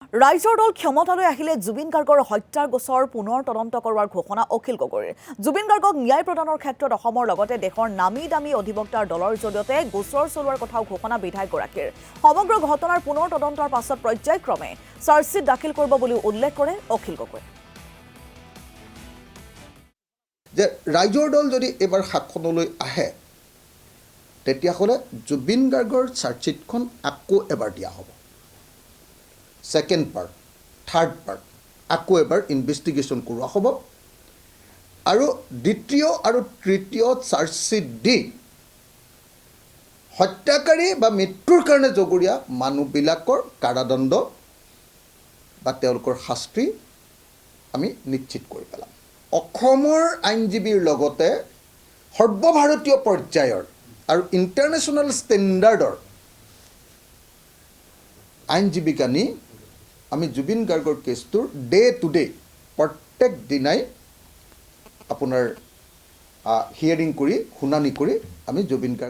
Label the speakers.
Speaker 1: ৰাইজৰ দল ক্ষমতালৈ আহিলে জুবিন গাৰ্গৰ হত্যাৰ গোচৰ পুনৰ তদন্ত কৰোৱাৰ ঘোষণা অখিল গগৈৰ। জুবিন গাৰ্গক ন্যায় প্ৰদানৰ ক্ষেত্ৰত অসমৰ লগতে দেশৰ নামী দামী অধিবক্তাৰ দলৰ জৰিয়তে গোচৰ চলোৱাৰ কথাও ঘোষণা বিধায়কগৰাকীৰ। সমগ্ৰ ঘটনাৰ পুনৰ তদন্তৰ পাছত পৰ্যায়ক্ৰমে চাৰ্জশ্বীট দাখিল কৰিব বুলিও উল্লেখ কৰে অখিল গগৈ।
Speaker 2: যে ৰাইজৰ দল যদি এবাৰ শাসনলৈ আহে তেতিয়াহ'লে জুবিন গাৰ্গৰ চাৰ্জশ্বীটখন আকৌ এবাৰ দিয়া হ'ব। ছেকেণ্ড পাৰ্ট, থাৰ্ড পাৰ্ট আকৌ এবাৰ ইনভেষ্টিগেশ্যন কৰোৱা হ'ব আৰু দ্বিতীয় আৰু তৃতীয় চাৰ্জশ্বীট দি হত্যাকাৰী বা মৃত্যুৰ কাৰণে জগৰীয়া মানুহবিলাকৰ কাৰাদণ্ড বা তেওঁলোকৰ শাস্তি আমি নিশ্চিত কৰি পেলাম। অসমৰ আইনজীৱীৰ লগতে সৰ্বভাৰতীয় পৰ্যায়ৰ আৰু ইণ্টাৰনেশ্যনেল ষ্টেণ্ডাৰ্ডৰ আইনজীৱীক আনি আমি জুবিন গাৰ্গৰ কেছটোৰ ডে টু ডে প্ৰত্যেক দিনাই আপোনাৰ হিয়াৰিং কৰি শুনানি কৰি আমি জুবিন গাৰ্গ